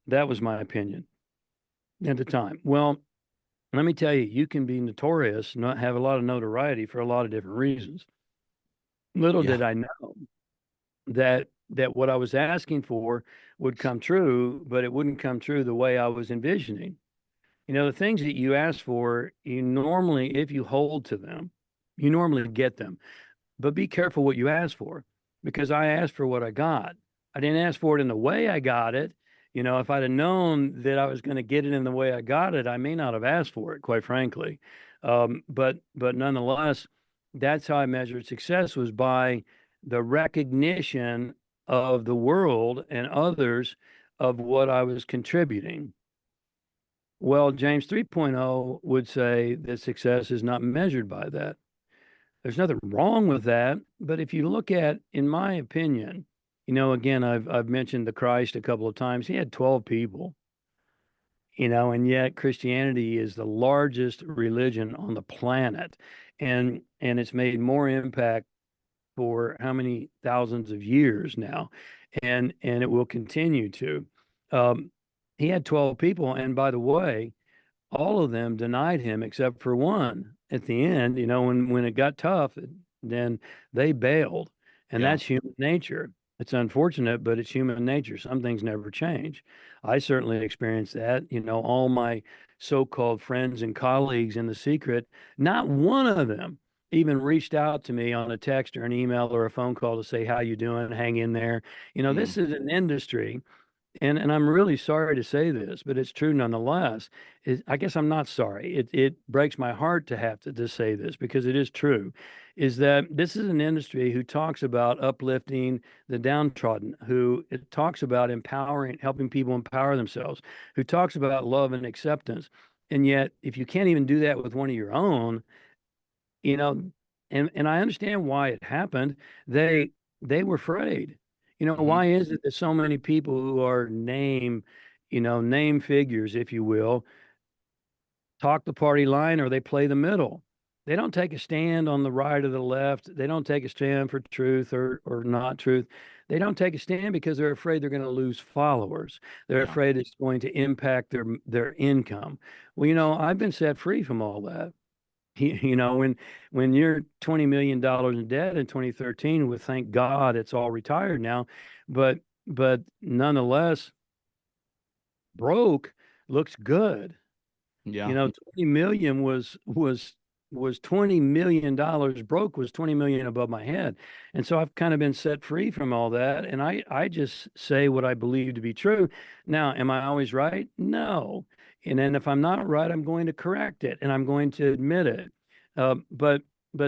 That was my opinion at the time. Well, let me tell you, you can be notorious, not have a lot of notoriety for a lot of different reasons. Little Yeah. did I know that what I was asking for would come true, but it wouldn't come true the way I was envisioning. The things that you ask for, you normally, if you hold to them, you normally get them. But be careful what you ask for, because I asked for what I got. I didn't ask for it in the way I got it. If I'd have known that I was going to get it in the way I got it, I may not have asked for it, quite frankly. But nonetheless, that's how I measured success, was by the recognition of the world and others of what I was contributing. Well, James 3.0 would say that success is not measured by that. There's nothing wrong with that, but if you look at, in my opinion, again, I've mentioned the Christ a couple of times. He had 12 people, and yet Christianity is the largest religion on the planet, and it's made more impact for how many thousands of years now, and it will continue to. Um, he had 12 people, and by the way, all of them denied him except for one at the end. When it got tough, then they bailed, and Yeah. that's human nature. It's unfortunate, but it's human nature. Some things never change. I certainly experienced that. All my so-called friends and colleagues in the secret, not one of them even reached out to me on a text or an email or a phone call to say, how you doing? Hang in there. Mm. This is an industry, and I'm really sorry to say this, but it's true nonetheless. I guess I'm not sorry. It breaks my heart to have to say this, because it is true. Is that this is an industry who talks about uplifting the downtrodden, who it talks about empowering, helping people empower themselves, who talks about love and acceptance. And yet, if you can't even do that with one of your own, you know, and I understand why it happened. They were afraid. Hmm. Why is it that so many people who are name figures, if you will, talk the party line or they play the middle? They don't take a stand on the right or the left. They don't take a stand for truth or not truth. They don't take a stand because they're afraid they're going to lose followers. They're Yeah. afraid it's going to impact their income. Well, I've been set free from all that. When you're $20 million in debt in 2013, with, thank God, it's all retired now, but nonetheless, broke looks good. Yeah. 20 million was $20 million. Broke was 20 million above my head. And so I've kind of been set free from all that. And I just say what I believe to be true. Now, am I always right? No. And then if I'm not right, I'm going to correct it and I'm going to admit it. But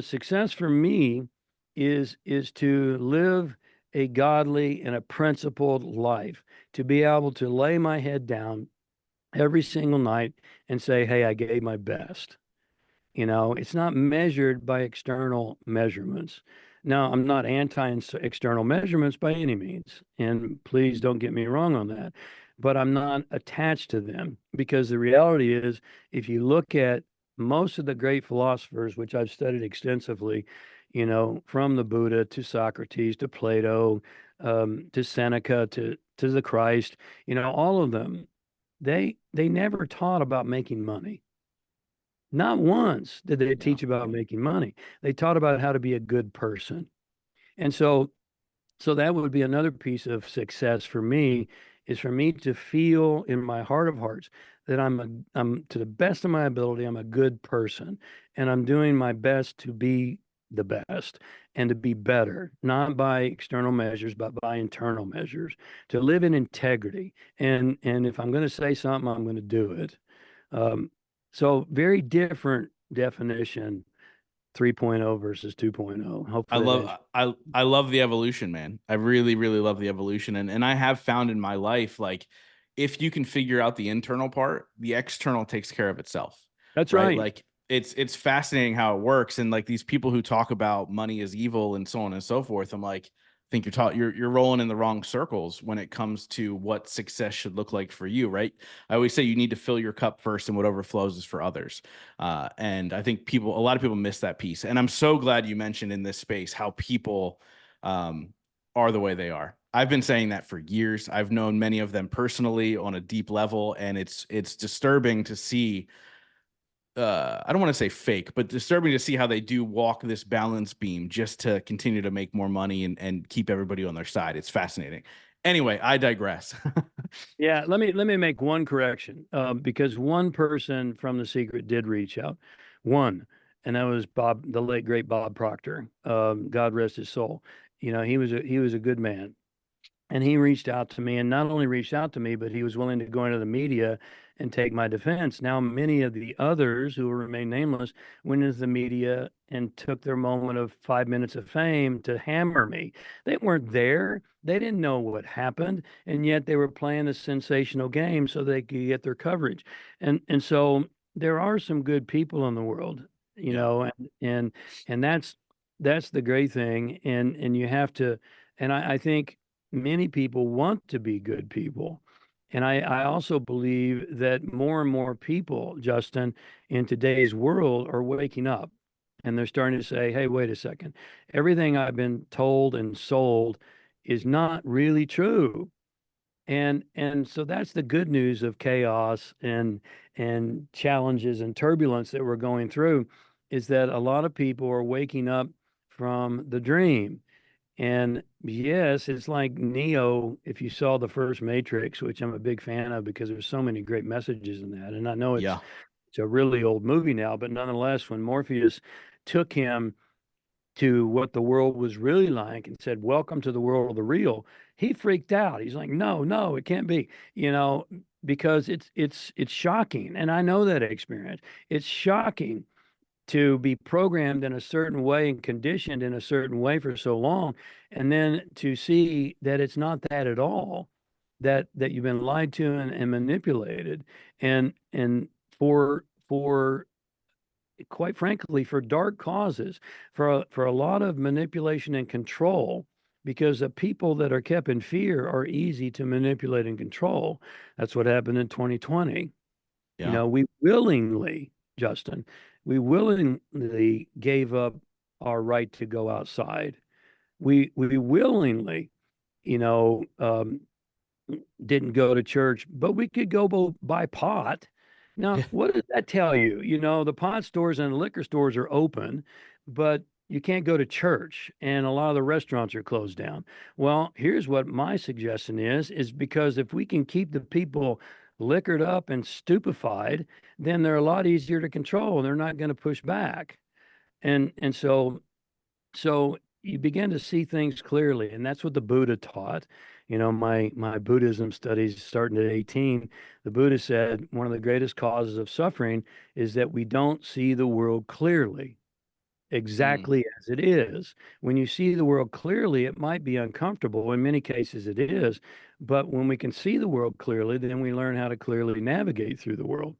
success for me is to live a godly and a principled life, to be able to lay my head down every single night and say, hey, I gave my best. It's not measured by external measurements. Now, I'm not anti external measurements by any means, and please don't get me wrong on that, but I'm not attached to them, because the reality is, if you look at most of the great philosophers, which I've studied extensively, from the Buddha to Socrates to Plato, to Seneca to the Christ, all of them, they never taught about making money. Not once did they Yeah. teach about making money. They taught about how to be a good person. And so that would be another piece of success for me, is for me to feel in my heart of hearts that I'm to the best of my ability, I'm a good person, and I'm doing my best to be the best and to be better, not by external measures, but by internal measures, to live in integrity. And if I'm going to say something, I'm going to do it. Um, so very different definition, 3.0 versus 2.0. I Hopefully that love answers. I love the evolution, man. I really, really love the evolution. And I have found in my life, like, if you can figure out the internal part, the external takes care of itself. That's Right. right. Like, it's fascinating how it works. And like these people who talk about money is evil and so on and so forth, I'm like, I think you're rolling in the wrong circles when it comes to what success should look like for you, right? I always say you need to fill your cup first, and what overflows is for others. And I think a lot of people miss that piece. And I'm so glad you mentioned in this space how people um, are the way they are. I've been saying that for years. I've known many of them personally on a deep level, and it's disturbing to see. I don't want to say fake, but disturbing to see how they do walk this balance beam just to continue to make more money and keep everybody on their side. It's fascinating. Anyway, I digress. Yeah, let me make one correction, because one person from The Secret did reach out, one, and that was Bob, the late great Bob Proctor. God rest his soul. He was a good man, and he reached out to me, and not only reached out to me, but he was willing to go into the media and take my defense. Now, many of the others who will remain nameless went into the media and took their moment of 5 minutes of fame to hammer me. They weren't there. They didn't know what happened, and yet they were playing a sensational game so they could get their coverage. And so there are some good people in the world, Yeah. and and that's the great thing. And you have to, and I think many people want to be good people. And I also believe that more and more people, Justin, in today's world are waking up and they're starting to say, hey, wait a second. Everything I've been told and sold is not really true. And so that's the good news of chaos and challenges and turbulence that we're going through, is that a lot of people are waking up from the dream. And yes, it's like Neo, if you saw the first Matrix, which I'm a big fan of because there's so many great messages in that. And I know it's Yeah. it's a really old movie now, but nonetheless, when Morpheus took him to what the world was really like and said, "Welcome to the world of the real," he freaked out. He's like, "No, no, it can't be," because it's shocking. And I know that experience. It's shocking to be programmed in a certain way and conditioned in a certain way for so long, and then to see that it's not that at all, that you've been lied to and manipulated, and for quite frankly, for dark causes, for a lot of manipulation and control, because the people that are kept in fear are easy to manipulate and control. That's what happened in 2020. Yeah. We willingly, Justin, we willingly gave up our right to go outside. We willingly, you know, um, didn't go to church, but we could go buy pot. Now, Yeah. what does that tell you? The pot stores and the liquor stores are open, but you can't go to church, and a lot of the restaurants are closed down. Well, here's what my suggestion is because if we can keep the people liquored up and stupefied, then they're a lot easier to control and they're not going to push back. And so you begin to see things clearly, and that's what the Buddha taught. My Buddhism studies starting at 18, the Buddha said one of the greatest causes of suffering is that we don't see the world clearly, Mm, exactly as it is. When you see the world clearly, it might be uncomfortable. In many cases, it is. But when we can see the world clearly, then we learn how to clearly navigate through the world.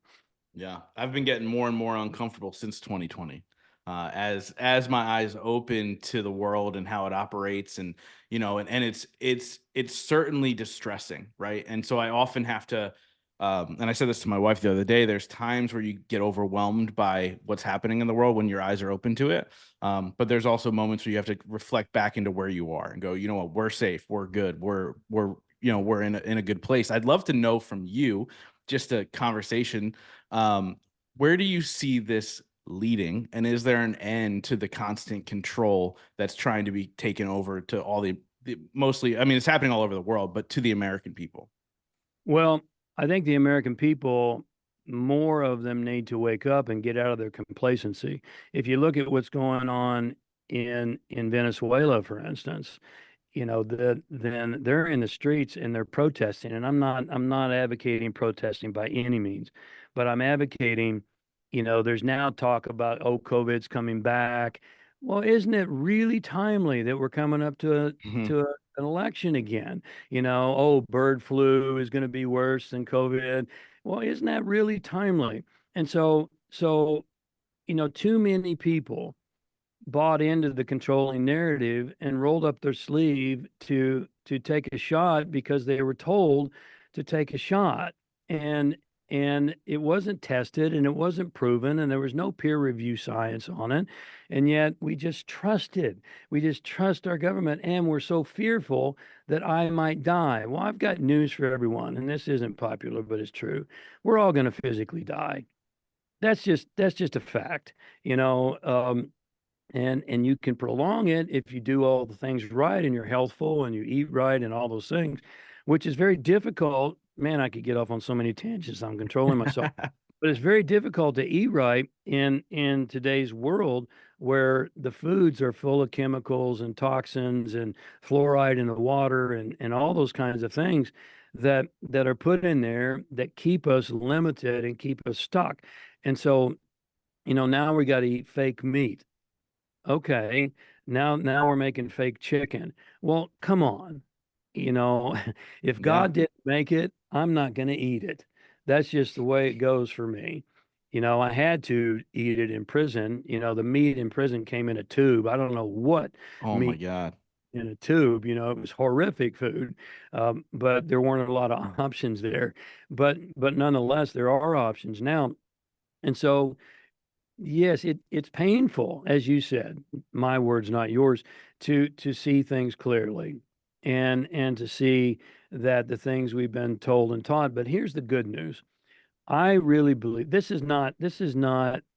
yeah. I've been getting more and more uncomfortable since 2020. As my eyes open to the world and how it operates, and and it's certainly distressing, right? And so I often have to, and I said this to my wife the other day, there's times where you get overwhelmed by what's happening in the world when your eyes are open to it. But there's also moments where you have to reflect back into where you are and go, you know what, we're safe, we're good, we're in a good place. I'd love to know from you, just a conversation, where do you see this leading? And is there an end to the constant control that's trying to be taken over to all the mostly, I mean, it's happening all over the world, but to the American people? Well, I think the American people, more of them need to wake up and get out of their complacency. If you look at what's going on in Venezuela, for instance, then they're in the streets and they're protesting. And I'm not advocating protesting by any means, but I'm advocating, there's now talk about, oh, COVID's coming back. Well, isn't it really timely that we're coming up Mhm. an election again? Oh, bird flu is going to be worse than COVID. Well, isn't that really timely? And so too many people bought into the controlling narrative and rolled up their sleeve to take a shot because they were told to take a shot, and it wasn't tested and it wasn't proven and there was no peer review science on it, and yet we just trust our government, and we're so fearful that I might die. Well, I've got news for everyone, and this isn't popular, but it's true. We're all going to physically die. That's just a fact. you know um and you can prolong it if you do all the things right and you're healthful and you eat right and all those things, which is very difficult. Man, I could get off on so many tangents. I'm controlling myself, but it's very difficult to eat right in today's world where the foods are full of chemicals and toxins and fluoride in the water and all those kinds of things that are put in there that keep us limited and keep us stuck. And so, now we got to eat fake meat. Okay, now we're making fake chicken. Well, come on. You know, if Yeah. God didn't make it, I'm not going to eat it. That's just the way it goes for me. I had to eat it in prison. The meat in prison came in a tube. I don't know what Oh my meat God. in a tube. It was horrific food, but there weren't a lot of options there. But nonetheless, there are options now. And so yes, it's painful, as you said, my words, not yours, to see things clearly and to see that the things we've been told and taught. But here's the good news. I really believe this is not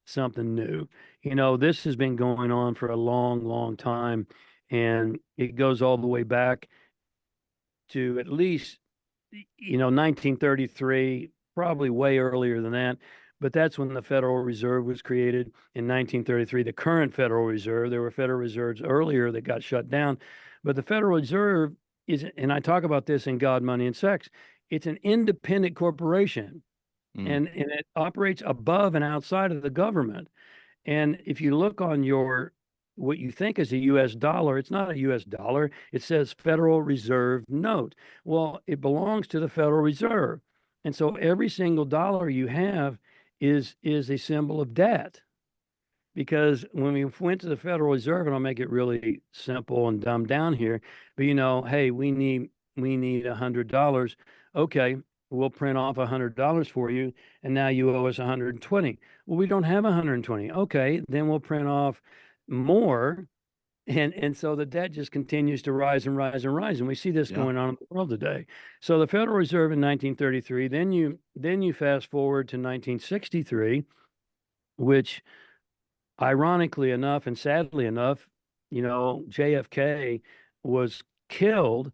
something new. This has been going on for a long, long time, and it goes all the way back to at least 1933, probably way earlier than that. But that's when the Federal Reserve was created in 1933. The current Federal Reserve, there were Federal Reserves earlier that got shut down. But the Federal Reserve is, and I talk about this in God, Money, and Sex, it's an independent corporation Mm. and it operates above and outside of the government. And if you look on your what you think is a US dollar, it's not a US dollar. It says Federal Reserve note. Well, it belongs to the Federal Reserve. And so every single dollar you have is a symbol of debt. Because when we went to the Federal Reserve, and I'll make it really simple and dumbed down here, but hey, we need $100. Okay, we'll print off $100 for you, and now you owe us 120. Well, we don't have 120. Okay, then we'll print off more, and so the debt just continues to rise and rise and rise, and we see this Yeah. going on in the world today. So the Federal Reserve in 1933, then you fast forward to 1963, which ironically enough and sadly enough, JFK was killed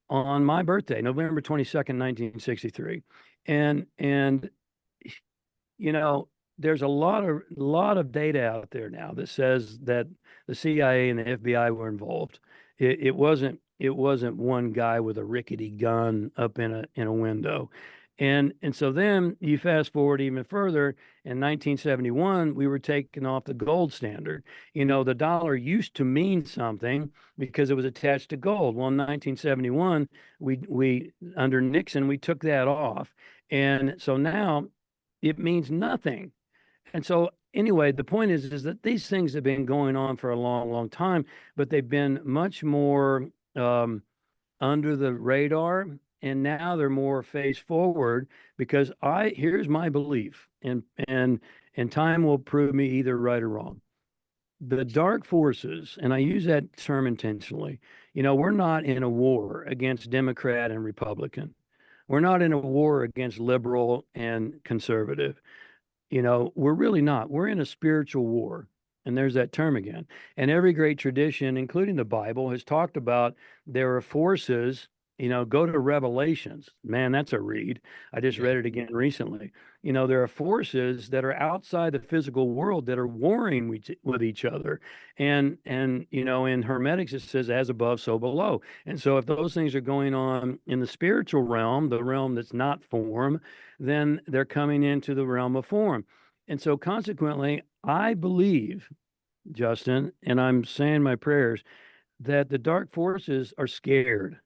on my birthday, November 22nd, 1963. And you know, there's a lot of data out there now that says that the CIA and the FBI were involved. It wasn't one guy with a rickety gun up in a window. And so then you fast forward even further. In 1971, we were taken off the gold standard. The dollar used to mean something because it was attached to gold. Well, in 1971, we under Nixon, we took that off. And so now it means nothing. And so anyway, the point is that these things have been going on for a long, long time, but they've been much more under the radar, and now they're more face forward because here's my belief, and time will prove me either right or wrong. The dark forces, and I use that term intentionally, we're not in a war against Democrat and Republican. We're not in a war against liberal and conservative. We're really not. We're in a spiritual war. And there's that term again. And every great tradition, including the Bible, has talked about there are forces, go to Revelations. Man, that's a read. I just Yeah. read it again recently. There are forces that are outside the physical world that are warring with each other. And in Hermetics, it says as above, so below. And so if those things are going on in the spiritual realm, the realm that's not form, then they're coming into the realm of form. And so consequently, I believe, Justin, and I'm saying my prayers, that the dark forces are scared.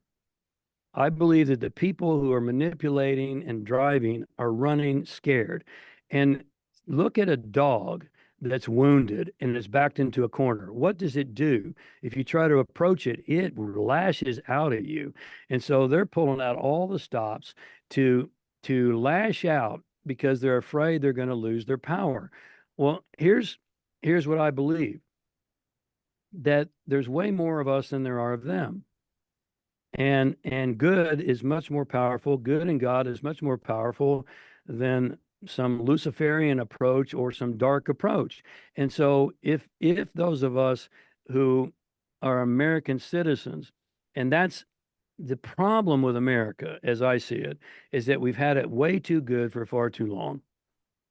I believe that the people who are manipulating and driving are running scared. And look at a dog that's wounded and is backed into a corner. What does it do? If you try to approach it, it lashes out at you. And so they're pulling out all the stops to lash out because they're afraid they're going to lose their power. Well, here's what I believe, that there's way more of us than there are of them. And good is much more powerful. Good and God is much more powerful than some Luciferian approach or some dark approach. And so if those of us who are American citizens, and that's the problem with America, as I see it, is that we've had it way too good for far too long.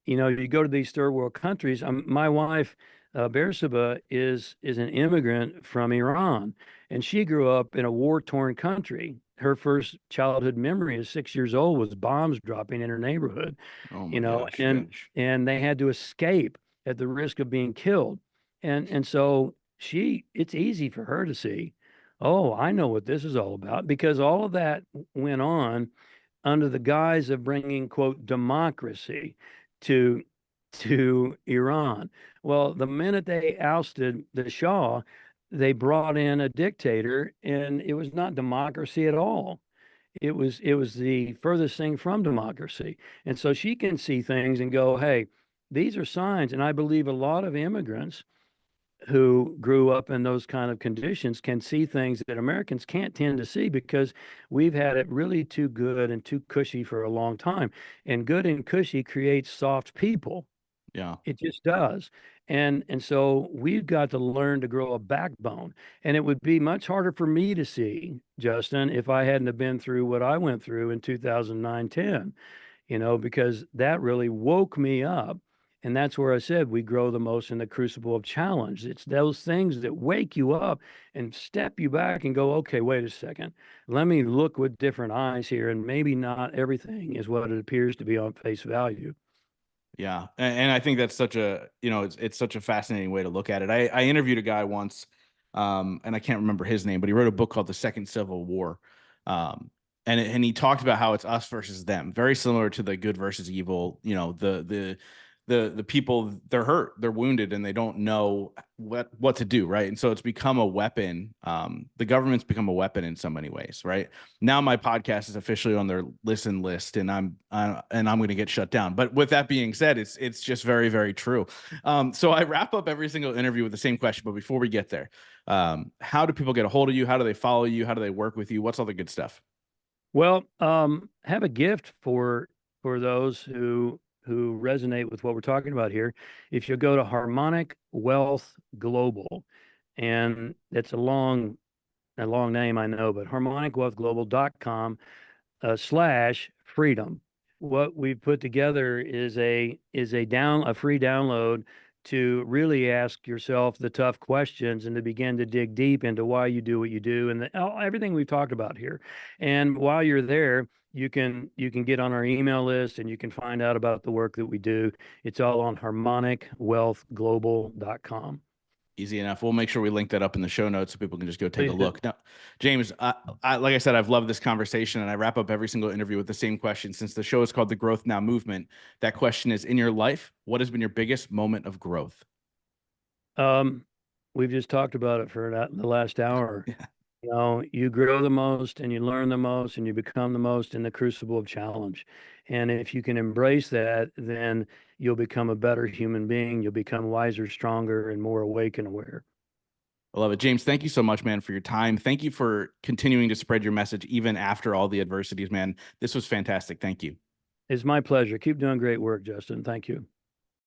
You know, you go to these third world countries. My wife, Bersaba, is an immigrant from Iran, and she grew up in a war torn country. Her first childhood memory is 6 years old was bombs dropping in her neighborhood, Oh you my know, gosh. and they had to escape at the risk of being killed. And so it's easy for her to see, oh, I know what this is all about because all of that went on under the guise of bringing, quote, democracy to Iran. Well, the minute they ousted the Shah, they brought in a dictator, and it was not democracy at all. It was the furthest thing from democracy. And so she can see things and go, hey, these are signs. And I believe a lot of immigrants who grew up in those kind of conditions can see things that Americans can't tend to see because we've had it really too good and too cushy for a long time. And good and cushy creates soft people. Yeah. It just does. And so we've got to learn to grow a backbone. And it would be much harder for me to see, Justin, if I hadn't have been through what I went through in 2009, 10, because that really woke me up. And that's where I said we grow the most in the crucible of challenge. It's those things that wake you up and step you back and go, okay, wait a second. Let me look with different eyes here. And maybe not everything is what it appears to be on face value. Yeah. And I think that's such a, it's such a fascinating way to look at it. I interviewed a guy once, and I can't remember his name, but he wrote a book called The Second Civil War. Um, and he talked about how it's us versus them, very similar to the good versus evil, the people, they're hurt, they're wounded, and they don't know what to do, right? And so it's become a weapon. The government's become a weapon in so many ways, right? Now my podcast is officially on their listen list, and I'm going to get shut down. But with that being said, it's just very, very true. So I wrap up every single interview with the same question. But before we get there, how do people get a hold of you? How do they follow you? How do they work with you? What's all the good stuff? Well, have a gift for those who resonate with what we're talking about here. If you go to Harmonic Wealth Global, and it's a long name, I know, but harmonicwealthglobal.com slash freedom. What we've put together is a free download to really ask yourself the tough questions and to begin to dig deep into why you do what you do and everything we've talked about here. And while you're there, you can get on our email list and you can find out about the work that we do. It's all on harmonicwealthglobal.com. Easy enough. We'll make sure we link that up in the show notes so people can just go take a Please do. look. Now, James, like I said, I've loved this conversation, and I wrap up every single interview with the same question. Since the show is called The Growth Now Movement, that question is, in your life, what has been your biggest moment of growth? Um, we've just talked about it for the last hour. Yeah. You grow the most and you learn the most and you become the most in the crucible of challenge. And if you can embrace that, then you'll become a better human being. You'll become wiser, stronger, and more awake and aware. I love it. James, thank you so much, man, for your time. Thank you for continuing to spread your message even after all the adversities, man. This was fantastic. Thank you. It's my pleasure. Keep doing great work, Justin. Thank you.